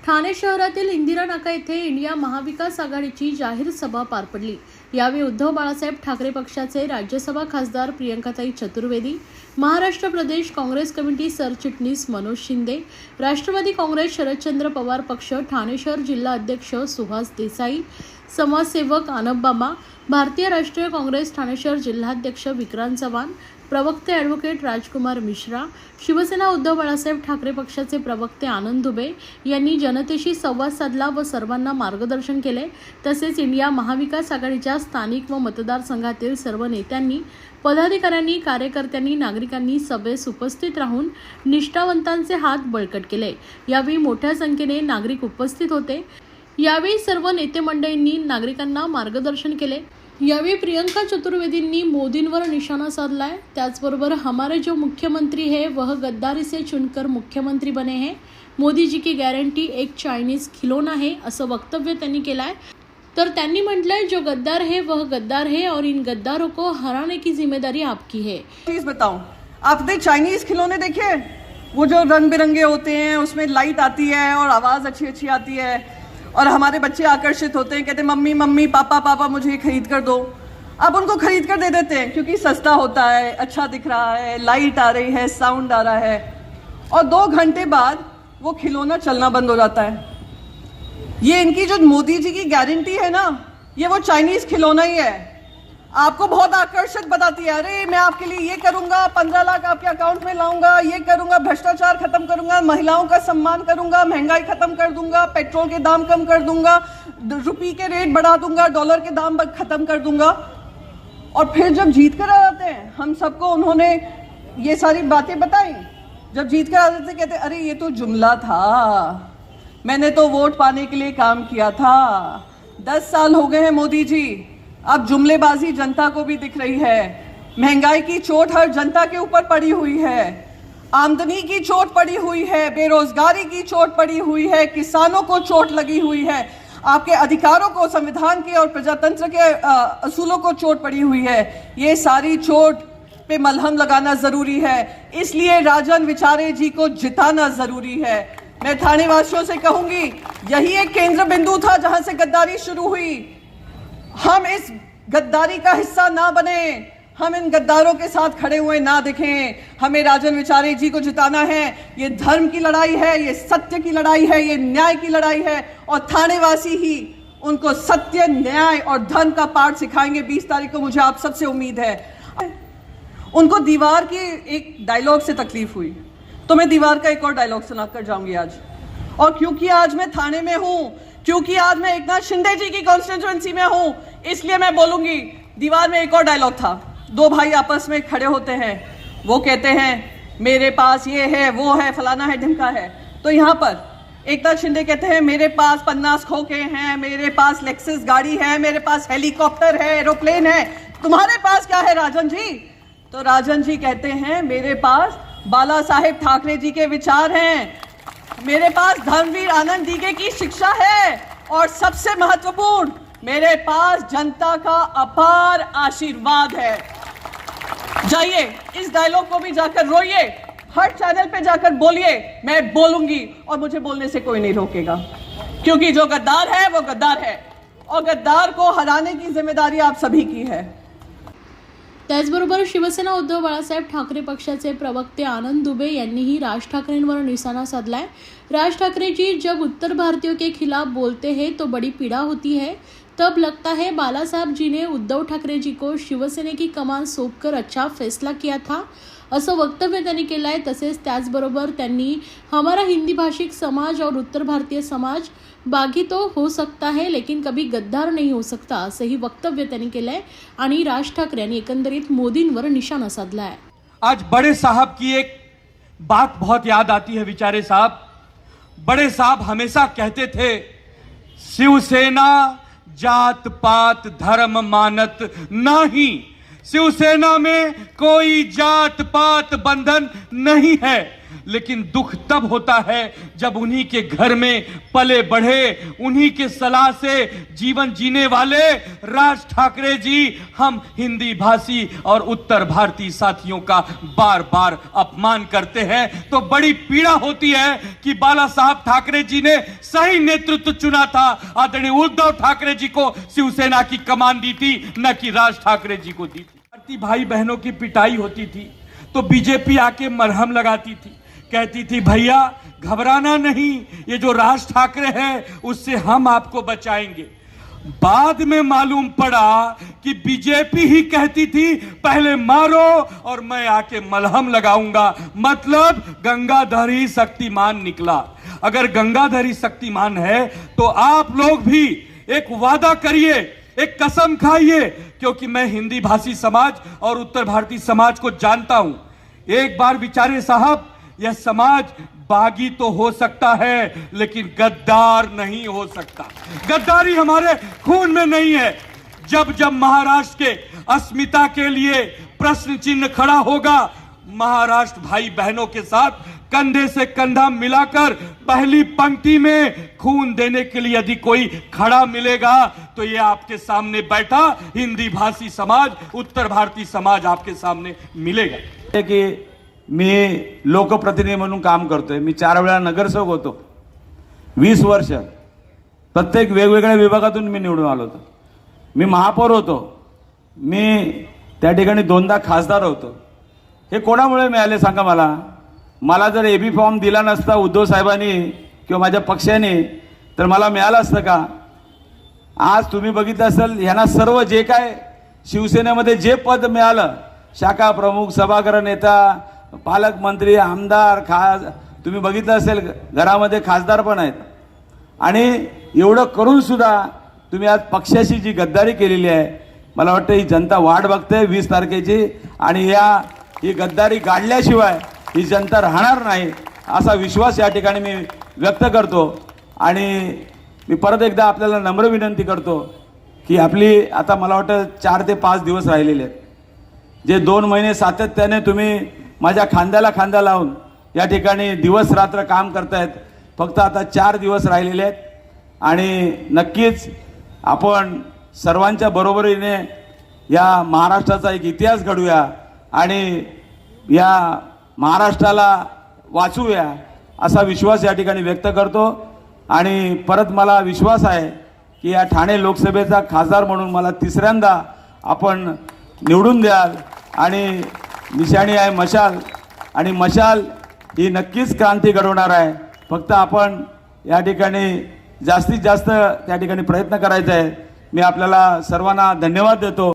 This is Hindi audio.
ठाणे शहरातील इंदिरा नाका येथे इंडिया महाविकास आघाडीची जाहीर सभा पार पडली। यावेळी उद्धव बाळासाहेब ठाकरे पक्षाचे राज्यसभा खासदार प्रियंकाताई चतुर्वेदी, महाराष्ट्र प्रदेश काँग्रेस कमिटी सरचिटणीस मनोज शिंदे, राष्ट्रवादी काँग्रेस शरदचंद्र पवार पक्ष ठाणे शहर जिल्हा अध्यक्ष सुहास देसाई, समाजसेवक आनब बाबा, भारतीय राष्ट्रीय काँग्रेस ठाणे शहर जिल्हाध्यक्ष विक्रांत चव्हाण, प्रवक्ते ॲडव्होकेट राजकुमार मिश्रा, शिवसेना उद्धव बाळासाहेब ठाकरे पक्षाचे प्रवक्ते आनंद दुबे यांनी जनतेशी संवाद साधला व सर्वांना मार्गदर्शन केले। तसेच इंडिया महाविकास आघाडीच्या स्थानिक व मतदारसंघातील सर्व नेत्यांनी, पदाधिकाऱ्यांनी, कार्यकर्त्यांनी, नागरिकांनी सभेस उपस्थित राहून निष्ठावंतांचे हात बळकट केले। यावेळी मोठ्या संख्येने नागरिक उपस्थित होते। यावेळी सर्व नेते मंडळींनी नागरिकांना मार्गदर्शन केले। यावेळी प्रियंका चतुर्वेदींनी मोदींवर निशाणा साधलाय। त्याचबरोबर हमारे जो मुख्यमंत्री है वह गद्दारी से चुनकर मुख्यमंत्री बने हैं, मोदी जी की गारंटी एक चाइनीज खिलौना है असं वक्तव्य त्यांनी केलंय। तर त्यांनी म्हटलंय जो गद्दार है वह गद्दार है और इन गद्दारों को हराने की जिम्मेदारी आपकी है। चीज बताऊं, आपने चाइनीज खिलौने देखे? वो जो रंग बिरंगे होते हैं, उसमें लाइट आती है और आवाज अच्छी अच्छी आती है और हमारे बच्चे आकर्षित होते हैं, कहते हैं मम्मी मम्मी पापा पापा मुझे ये खरीद कर दो। आप उनको खरीद कर दे देते हैं क्योंकि सस्ता होता है, अच्छा दिख रहा है, लाइट आ रही है, साउंड आ रहा है, और 2 घंटे बाद वो खिलौना चलना बंद हो जाता है। ये इनकी जो मोदी जी की गारंटी है ना, ये वो चाइनीज खिलौना ही है। आपको बहुत आकर्षित बताती है, अरे मैं आपके लिए ये करूंगा, 15 लाख आपके अकाउंट में लाऊंगा, ये करूंगा, भ्रष्टाचार खत्म करूंगा, महिलाओं का सम्मान करूंगा, महंगाई खत्म कर दूंगा, पेट्रोल के दाम कम कर दूंगा, रुपये के रेट बढ़ा दूंगा, डॉलर के दाम खत्म कर दूंगा। और फिर जब जीत कर आ जाते हैं, हम सबको उन्होंने ये सारी बातें बताई। जब जीत कर आ जाते हैं, कहते अरे ये तो जुमला था, मैंने तो वोट पाने के लिए काम किया था। 10 साल हो गए हैं मोदी जी, अब जुमलेबाजी जनता को भी दिख रही है। महंगाई की चोट हर जनता के ऊपर पड़ी हुई है, आमदनी की चोट पड़ी हुई है, बेरोजगारी की चोट पड़ी हुई है, किसानों को चोट लगी हुई है, आपके अधिकारों को, संविधान के और प्रजातंत्र के असूलों को चोट पड़ी हुई है। ये सारी चोट पे मलहम लगाना जरूरी है, इसलिए राजन विचारे जी को जिताना जरूरी है। मैं ठाणे वासियों से कहूंगी, यही एक केंद्र बिंदु था जहां से गद्दारी शुरू हुई। हम इस गद्दारी का हिस्सा ना बने, हम इन गद्दारों के साथ खड़े हुए ना दिखें। हमें राजन विचारे जी को जिताना है। ये धर्म की लड़ाई है, ये सत्य की लड़ाई है, ये न्याय की लड़ाई है, और थानेवासी ही उनको सत्य, न्याय और धर्म का पाठ सिखाएंगे। 20 तारीख को मुझे आप सबसे उम्मीद है। उनको दीवार की एक डायलॉग से तकलीफ हुई, तो मैं दीवार का एक और डायलॉग सुनाकर जाऊंगी आज। और क्योंकि आज मैं थाने में हूं, क्योंकि आज मैं एकनाथ शिंदे जी की कॉन्स्टिट्यूएंसी में हूं, इसलिए मैं बोलूंगी। दीवार में एक और डायलॉग था, 2 भाई आपस में खड़े होते हैं, वो कहते हैं मेरे पास ये है, वो है, फलाना है, ढिमका है। तो यहाँ पर एकनाथ शिंदे कहते हैं मेरे पास 50 खोखे हैं, मेरे पास लेक्सस गाड़ी है, मेरे पास हेलीकॉप्टर है, एरोप्लेन है, तुम्हारे पास क्या है राजन जी? तो राजन जी कहते हैं मेरे पास बाला साहेब ठाकरे जी के विचार हैं, मेरे पास धर्मवीर आनंद दीघे की शिक्षा है, और सबसे महत्वपूर्ण मेरे पास जनता का अपार आशीर्वाद है। जाइए इस डायलॉग को भी जाकर रोइए, हर चैनल पे जाकर बोलिए, मैं बोलूंगी और मुझे बोलने से कोई नहीं रोकेगा, क्योंकि जो गद्दार है वो गद्दार है, और गद्दार को हराने की जिम्मेदारी आप सभी की है। त्याचबरोबर शिवसेना उद्धव बाळासाहेब ठाकरे पक्षाचे प्रवक्ते आनंद दुबे यांनीही राज ठाकरेंवर निशाना साधलाय। राज ठाकरे जी जब उत्तर भारतीयों के खिलाफ बोलते हैं तो बड़ी पीड़ा होती है, तब लगता है बाला साहब जी ने उद्धव ठाकरे जी को शिवसेने की कमान सौंपकर अच्छा फैसला किया था असं वक्तव्य त्यांनी केलं आहे। तसेच त्याचबरोबर त्यांनी हमारा हिंदी भाषिक समाज और उत्तर भारतीय समाज बागी तो हो सकता है लेकिन कभी गद्दार नहीं हो सकता असंही वक्तव्य त्यांनी केलं आहे। आणि राज ठाकरे यांनी एकंदरीत मोदींवर निशाणा साधला है। आज बड़े साहब की एक बात बहुत याद आती है। विचारे साहब, बड़े साहब हमेशा कहते थे शिवसेना जात पात धर्म मानत नहीं, शिवसेना में कोई जात पात बंधन नहीं है। लेकिन दुख तब होता है जब उन्हीं के घर में पले बढ़े, उन्हीं के सलाह से जीवन जीने वाले राज ठाकरे जी हम हिंदी भाषी और उत्तर भारतीय साथियों का बार बार अपमान करते हैं, तो बड़ी पीड़ा होती है कि बाला साहब ठाकरे जी ने सही नेतृत्व चुना था। आदरणीय उद्धव ठाकरे जी को शिवसेना की कमान दी थी, न कि राज ठाकरे जी को दी थी। भारतीय भाई बहनों की पिटाई होती थी तो बीजेपी आके मरहम लगाती थी, कहती थी भैया घबराना नहीं, ये जो राज ठाकरे हैं उससे हम आपको बचाएंगे। बाद में मालूम पड़ा कि बीजेपी ही कहती थी पहले मारो और मैं आके मलहम लगाऊंगा, मतलब गंगाधर ही शक्तिमान निकला। अगर गंगाधर ही शक्तिमान है तो आप लोग भी एक वादा करिए, एक कसम खाइए, क्योंकि मैं हिंदी भाषी समाज और उत्तर भारतीय समाज को जानता हूं। एक बार विचारे साहब, यह समाज बागी तो हो सकता है लेकिन गद्दार नहीं हो सकता। गद्दारी हमारे खून में नहीं है। जब जब महाराष्ट्र के अस्मिता के लिए प्रश्न चिन्ह खड़ा होगा, महाराष्ट्र भाई बहनों के साथ कंधे से कंधा मिलाकर पहली पंक्ति में खून देने के लिए यदि कोई खड़ा मिलेगा तो ये आपके सामने बैठा हिंदी भाषी समाज, उत्तर भारतीय समाज आपके सामने मिलेगा। की मी लोकप्रतिनिधी म्हणून काम करतोय। मी 4 वेळा नगरसेवक होतो, 20 वर्ष प्रत्येक वेगवेगळ्या विभागातून मी निवडून आलो होतो। मी महापौर होतो, मी त्या ठिकाणी 2दा खासदार होतो। हे कोणामुळे मिळाले सांगा मला? मला जर एबी फॉर्म दिला नसता उद्धव साहेबांनी किंवा माझ्या पक्षाने तर मला मिळालं असतं का? आज तुम्ही बघितलं असेल यांना सर्व जे काय शिवसेनेमध्ये जे पद मिळालं, शाखा प्रमुख, सभागृह नेता, पालकमंत्री, आमदार, तुम्ही बघितलं असेल घरामध्ये खासदार पण आहेत। आणि एवढं करून सुद्धा तुम्ही आज पक्षाशी जी गद्दारी केलेली आहे, मला वाटतं ही जनता वाट बघते 20 तारखेची, आणि ही गद्दारी गाडल्याशिवाय ही जनता राहणार नाही असा विश्वास या ठिकाणी मी व्यक्त करतो। आणि मी परत एकदा आपल्याला नम्र विनंती करतो की आपली आता मला वाटतं 4 ते 5 दिवस राहिलेले आहेत। जे 2 महिने सातत्याने तुम्ही माझ्या खांद्याला खांदा लावून या ठिकाणी दिवस रात्र काम करतायत, फक्त आता 4 दिवस राहिलेले आहेत। आणि नक्कीच आपण सर्वांच्या बरोबरीने या महाराष्ट्राचा एक इतिहास घडूया आणि या महाराष्ट्राला वाचूया असा विश्वास या ठिकाणी व्यक्त करतो। आणि परत मला विश्वास आहे की या ठाणे लोकसभेचा खासदार म्हणून मला 3ऱ्यांदा आपण निवडून द्याल। आणि निशाणी आहे मशाल, आणि मशाल ही नक्कीच क्रांती घडवणार आहे। फक्त आपण या ठिकाणी जास्तीत जास्त त्या ठिकाणी प्रयत्न करायचा आहे। मी आपल्याला सर्वांना धन्यवाद देतो।